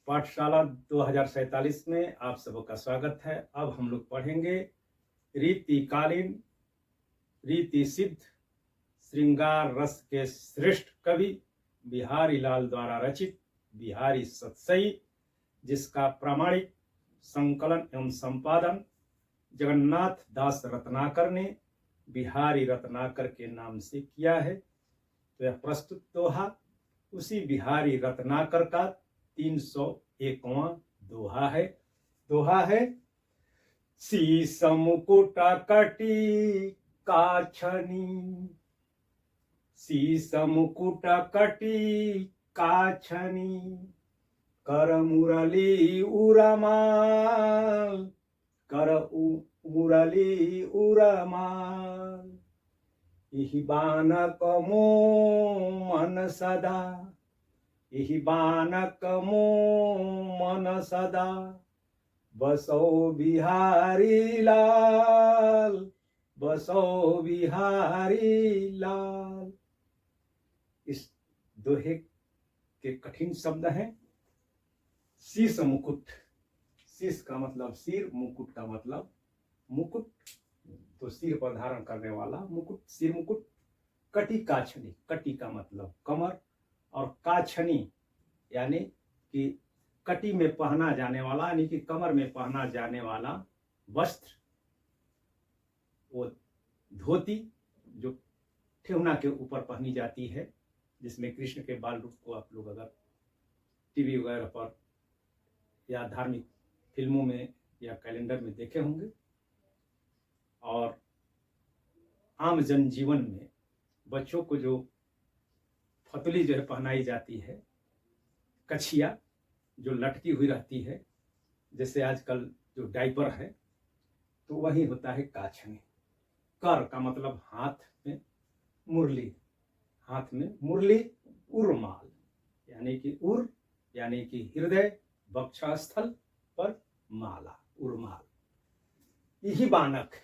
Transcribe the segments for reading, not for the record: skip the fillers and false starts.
पाठशाला 2047 में आप सबका स्वागत है। अब हम लोग पढ़ेंगे रीतिकालीन रीति सिद्ध श्रृंगार रस के श्रेष्ठ कवि बिहारी लाल द्वारा रचित बिहारी सतसई, जिसका प्रामाणिक संकलन एवं संपादन जगन्नाथ दास रत्नाकर ने बिहारी रत्नाकर के नाम से किया है। तो यह प्रस्तुत दोहा उसी बिहारी रत्नाकर का 301वां दोहा है। शीस मुकुट कटी काछनी, शीस मुकुट कटी काछनी, कर मुरली उरमाल, कर मुरली उरमाल, इहि बानक मोह मन सदा, इहि बानक मोह मन सदा, बसो बिहारी लाल, बसो बिहारी लाल। इस दोहे के कठिन शब्द हैं। शीस मुकुट, शीस का मतलब सिर, मुकुट का मतलब मुकुट, तो सिर पर धारण करने वाला मुकुट, सिर मुकुट। कटी काछनी, कटी का मतलब कमर, और काछनी यानी कि कटी में पहना जाने वाला, यानी कि कमर में पहना जाने वाला वस्त्र, वो धोती जो ठेहुना के ऊपर पहनी जाती है, जिसमें कृष्ण के बाल रूप को आप लोग अगर टीवी वगैरह पर या धार्मिक फिल्मों में या कैलेंडर में देखे होंगे। और आम जनजीवन में बच्चों को जो फतुली जो है पहनाई जाती है, कछिया जो लटकी हुई रहती है, जैसे आजकल जो डायपर है, तो वही होता है काछनी। कर का मतलब हाथ में मुरली, हाथ में मुरली, उर्माल यानी कि उर यानी कि हृदय, वक्षस्थल पर माला, उर्माल। यही बानक,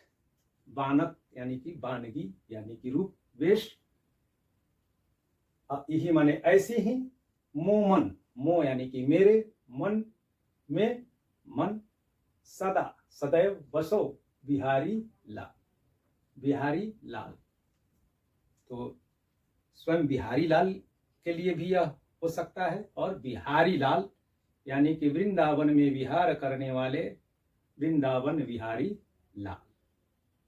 बानक यानी कि बानगी यानी कि रूप वेश। यही माने ऐसे ही। मोमन, मो यानी कि मेरे, मन में, मन, सदा सदैव, बसो बिहारी लाल, बिहारी लाल। तो स्वयं बिहारी लाल के लिए भी यह हो सकता है, और बिहारी लाल यानी कि वृंदावन में विहार करने वाले वृंदावन बिहारी लाल,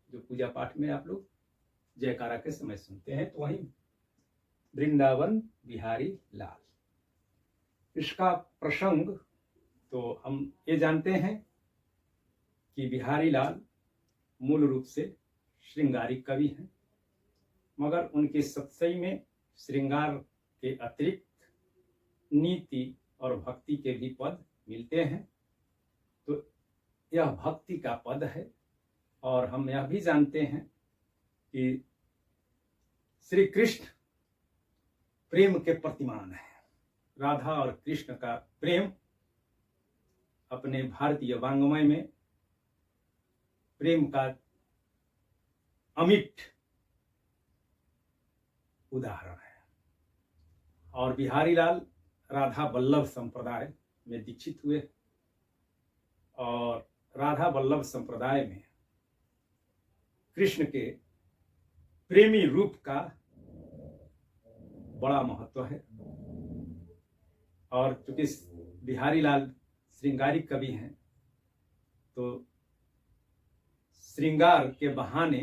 जो पूजा पाठ में आप लोग जयकारा के समय सुनते हैं, तो वही वृंदावन बिहारी लाल। इसका प्रसंग तो हम ये जानते हैं कि बिहारी लाल मूल रूप से श्रृंगारिक कवि हैं, मगर उनके सतसई में श्रृंगार के अतिरिक्त नीति और भक्ति के भी पद मिलते हैं। तो यह भक्ति का पद है। और हम यह भी जानते हैं कि श्री कृष्ण प्रेम के प्रतिमान है। राधा और कृष्ण का प्रेम अपने भारतीय वांग्मय में प्रेम का अमिट उदाहरण है। और बिहारी लाल राधा वल्लभ संप्रदाय में दीक्षित हुए, और राधा वल्लभ संप्रदाय में कृष्ण के प्रेमी रूप का बड़ा महत्व है। और चूंकि बिहारी लाल श्रृंगारिक कवि हैं, तो श्रृंगार के बहाने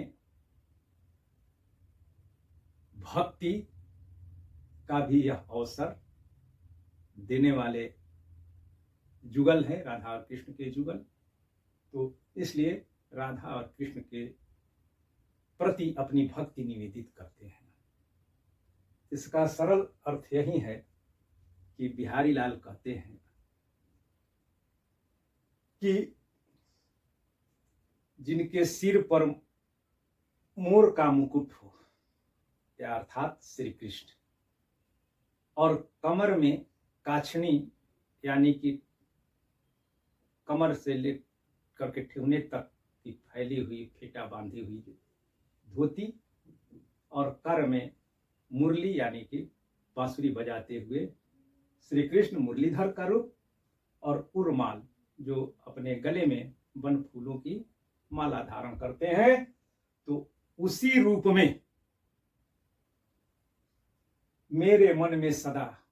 भक्ति का भी यह अवसर देने वाले जुगल है, राधा और कृष्ण के जुगल। तो इसलिए राधा और कृष्ण के प्रति अपनी भक्ति निवेदित करते हैं। इसका सरल अर्थ यही है कि बिहारी लाल कहते हैं कि जिनके सिर पर मोर का मुकुट हो, या अर्थात श्री कृष्ण, और कमर में काछनी यानी कि कमर से लेकर के ठेहुने तक की फैली हुई, फेटा बांधी हुई धोती, और कर में मुरली यानी कि बांसुरी बजाते हुए श्री कृष्ण मुरलीधर का रूप, और उर्माल जो अपने गले में वन फूलों की माला धारण करते हैं, तो उसी रूप में मेरे मन में सदा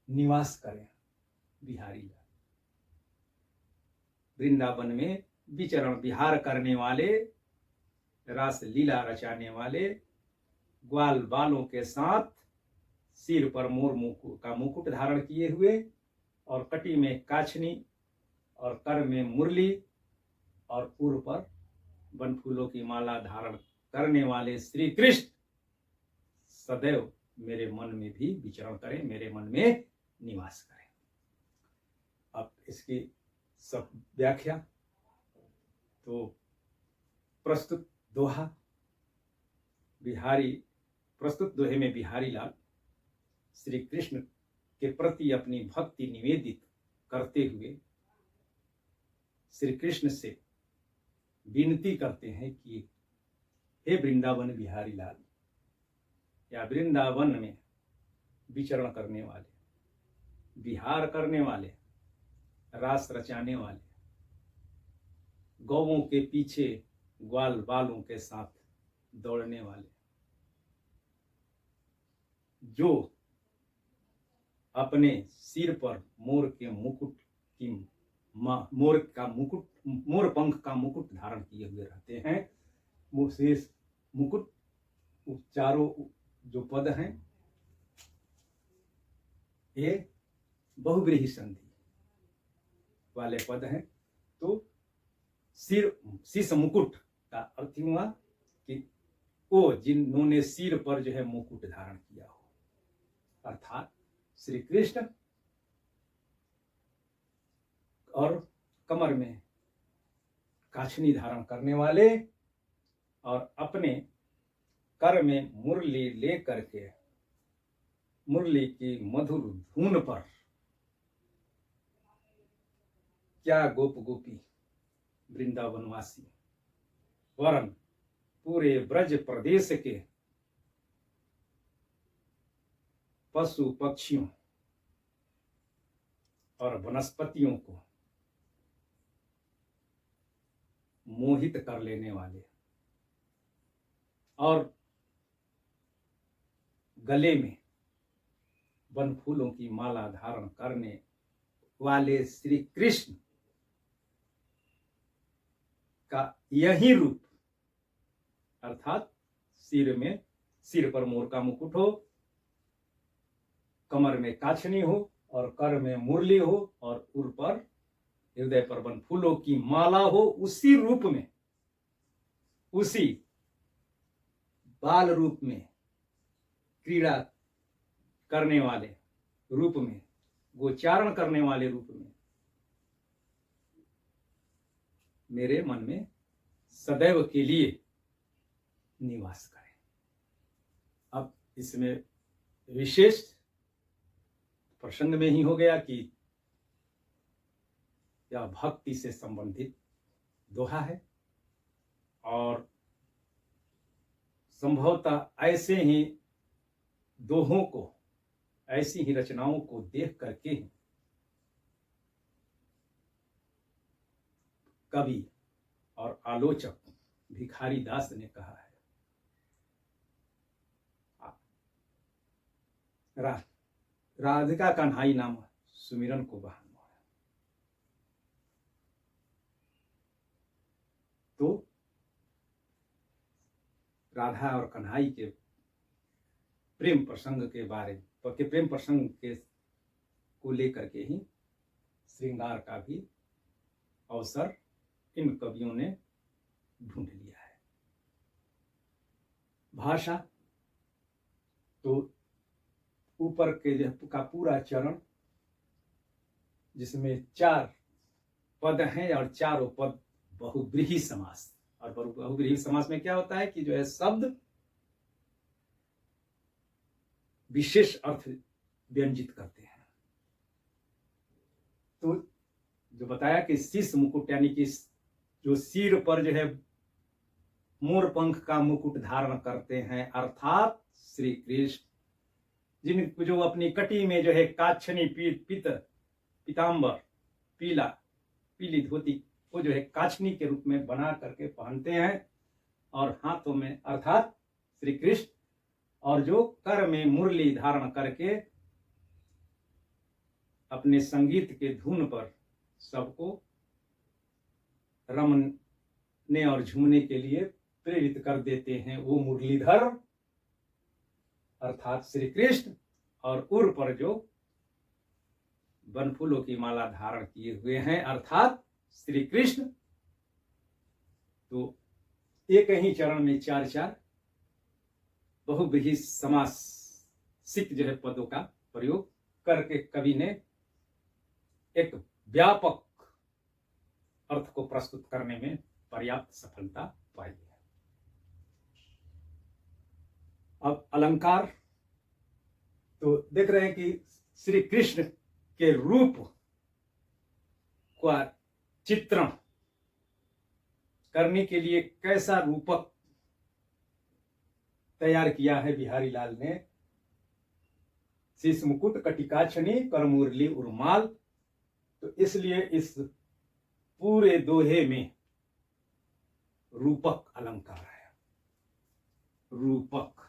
निवास करें बिहारी लाल। वृंदावन में विचरण विहार करने वाले, रास लीला रचाने वाले, ग्वाल बालों के साथ सिर पर मोर का मुकुट धारण किए हुए और कटी में काछनी और कर में मुरली और उर पर वन फूलों की माला धारण करने वाले श्री कृष्ण सदैव मेरे मन में भी विचरण करें, मेरे मन में निवास करें। अब इसकी सब व्याख्या तो प्रस्तुत दोहा प्रस्तुत दोहे में बिहारी लाल श्री कृष्ण के प्रति अपनी भक्ति निवेदित करते हुए श्री कृष्ण से विनती करते हैं कि हे वृंदावन बिहारी लाल, या वृंदावन में विचरण करने वाले, विहार करने वाले, रास रचाने वाले, गौओं के पीछे ग्वाल बालों के साथ दौड़ने वाले, जो अपने सिर पर मोर पंख का मुकुट धारण किए हुए रहते हैं। शेष मुकुट चारों जो पद हैं ये बहुव्रीहि संधि वाले पद हैं। तो शीश मुकुट का अर्थ हुआ कि वो जिन्होंने सिर पर जो है मुकुट धारण किया हो, अर्थात श्री कृष्ण, और कमर में काछनी धारण करने वाले और अपने कर में मुरली ले करके मुरली की मधुर धुन पर क्या गोप गोपी वृंदावनवासी वरन पूरे ब्रज प्रदेश के पशु पक्षियों और वनस्पतियों को मोहित कर लेने वाले और गले में वन फूलों की माला धारण करने वाले श्री कृष्ण का यही रूप, अर्थात सिर पर मोर का मुकुट हो, कमर में काछनी हो और कर में मुरली हो और उर पर हृदय पर वन फूलों की माला हो, उसी रूप में, उसी बाल रूप में, क्रीड़ा करने वाले रूप में, गोचारण करने वाले रूप में मेरे मन में सदैव के लिए निवास करें। अब इसमें विशेष प्रसंग में ही हो गया कि यह भक्ति से संबंधित दोहा है और संभवतः ऐसे ही दोहों को, ऐसी ही रचनाओं को देख करके कवि और आलोचक भिखारी दास ने कहा है, राधिका कन्हाई नाम सुमिरन को बहानो है। तो राधा और कन्हाई के प्रेम प्रसंग के को लेकर के ही श्रृंगार का भी अवसर इन कवियों ने ढूंढ लिया है। भाषा तो ऊपर के का पूरा चरण जिसमें 4 पद हैं और चारों पद बहुव्रीहि समास, और बहुव्रीहि समास में क्या होता है कि जो है शब्द विशेष अर्थ व्यंजित करते हैं। तो जो बताया कि शीश मुकुट यानी कि जो सिर पर जो है मोर पंख का मुकुट धारण करते हैं, अर्थात श्री कृष्ण, जिनको जो अपनी कटी में जो है काछनी पीतांबर पीली धोती को जो है काछनी के रूप में बना करके पहनते हैं, और हाथों में अर्थात श्री कृष्ण, और जो कर में मुरली धारण करके अपने संगीत के धुन पर सबको रमने और झूमने के लिए प्रेरित कर देते हैं, वो मुरलीधर अर्थात श्री कृष्ण, और उर पर जो बनफूलों की माला धारण किए हुए हैं अर्थात श्री कृष्ण। तो एक ही चरण में चार चार बहुब्रीहि समासिक जो है पदों का प्रयोग करके कवि ने एक व्यापक अर्थ को प्रस्तुत करने में पर्याप्त सफलता पाई है। अब अलंकार, तो देख रहे हैं कि श्री कृष्ण के रूप का चित्रण करने के लिए कैसा रूपक तैयार किया है बिहारी लाल ने। शीश मुकुट कटिकाछनी करमुरली उर्माल, तो इसलिए इस पूरे दोहे में रूपक अलंकार है। रूपक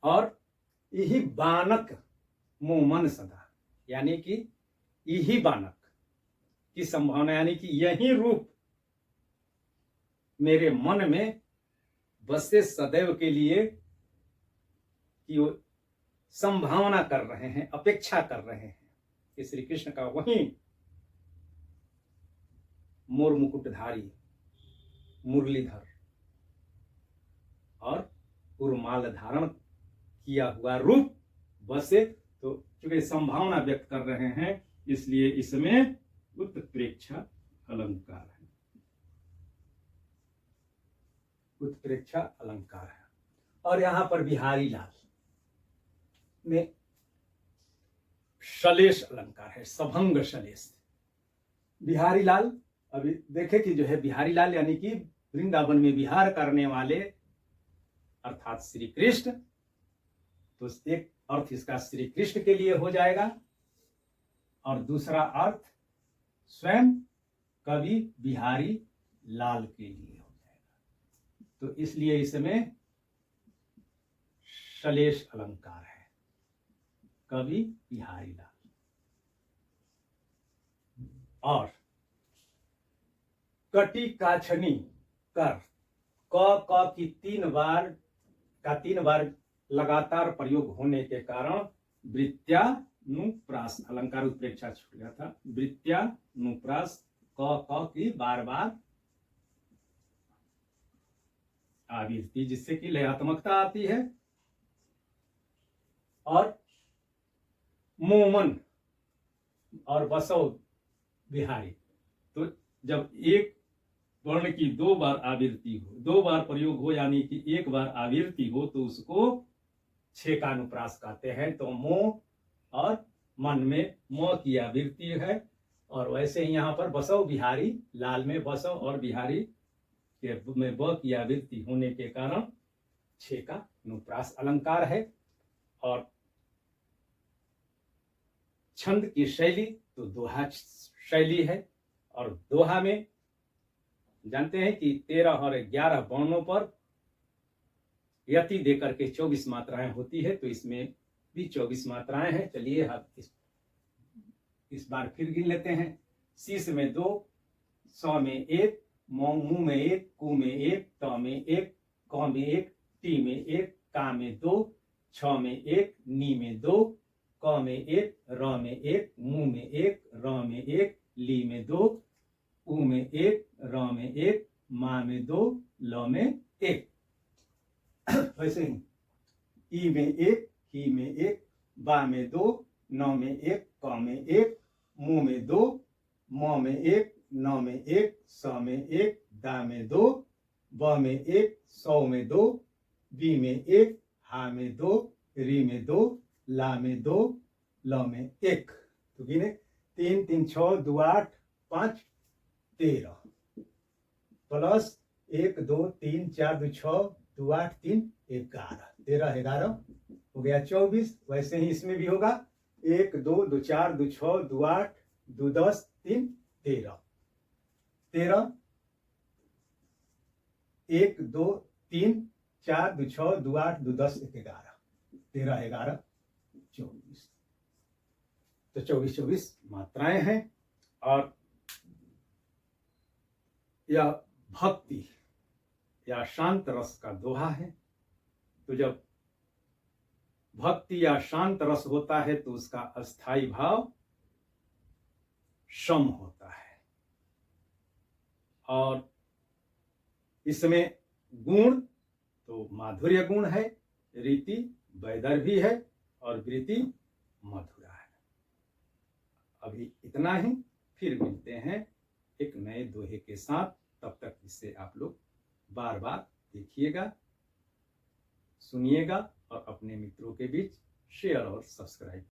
और यही बानक मोमन सदा, यानी कि यही बानक की संभावना, यानी कि यही रूप मेरे मन में बसे सदैव के लिए, कि वो संभावना कर रहे हैं, अपेक्षा कर रहे हैं कि श्री कृष्ण का वही मोर मुकुटधारी मुरलीधर और उर्माल धारण किया हुआ रूप बसे, तो चूंकि संभावना व्यक्त कर रहे हैं इसलिए इसमें उत्प्रेक्षा अलंकार है। उत्प्रेक्षा अलंकार है। और यहां पर बिहारी लाल में शलेष अलंकार है, सभंग शलेष। बिहारी लाल, अभी देखे कि जो है बिहारी लाल यानी कि वृंदावन में विहार करने वाले अर्थात श्री कृष्ण, तो एक अर्थ इसका श्री कृष्ण के लिए हो जाएगा और दूसरा अर्थ स्वयं कवि बिहारी लाल के लिए हो जाएगा। तो इसलिए इसमें शलेष अलंकार है, कवि बिहारी लाल। और कटी काछनी कर, क की तीन बार लगातार प्रयोग होने के कारण वृत्यानुप्रास अलंकार उत्प्रेक्षा छूट गया था। वृत्यानुप्रास क की बार बार आवृत्ति, जिससे कि लयात्मकता आती है। और मोमन और बसव बिहारी, तो जब एक वर्ण की दो बार आवृत्ति हो, दो बार प्रयोग हो, यानी कि एक बार आवृत्ति हो, तो उसको छेकानुप्रास कहते हैं। तो मोह और मन में मोह की आवृत्ति है, और वैसे ही यहाँ पर बसव बिहारी लाल में बसव और बिहारी में ब की आवृत्ति होने के कारण छेकानुप्रास अलंकार है। और छंद की शैली तो दोहा शैली है, और दोहा में जानते हैं कि 13 और 11 वर्णों पर यति देकर के 24 मात्राएं होती है, तो इसमें भी 24 मात्राएं हैं। चलिए हम इस बार फिर गिन लेते हैं। शीश में 2, सौ में 1, मुंह में 1, कु में 1, त में 1, क में 1, टी में 1, का में 2, छ में 1, नी में 2, क में 1, र में 1, मुंह में 1, र में 1, ली में 2, उ में 1, र में 1, मा में 2, ल में 1। वैसे ही ई में 1, ही में 1, बा में 2, न में 1, क में 1, मुंह में 2, म में 1, न में 1, स में 1, दा में 2, ब में 1, सौ में 2, बी में 1, हा में 2, री में 2, ला में 2, ल में 1। तो गिने 3 3 6 2 8 5 13 प्लस 1 2 3 4 2 6 2 8 3 11 13 11 हो गया 24। वैसे ही इसमें भी होगा 1 2 2 4 2 6 2 8 2 10 3 13 13 1 2 3 4 2 6 2 8 2 10 1 11 13 11 24। तो 24 24 मात्राएं हैं। और यह भक्ति या शांत रस का दोहा है। तो जब भक्ति या शांत रस होता है तो उसका अस्थाई भाव शम होता है। और इसमें गुण तो माधुर्य गुण है, रीति वैदर्भी है और वृत्ति मधुरा है। अभी इतना ही, फिर मिलते हैं एक नए दोहे के साथ। तब तक इसे आप लोग बार बार देखिएगा, सुनिएगा और अपने मित्रों के बीच शेयर और सब्सक्राइब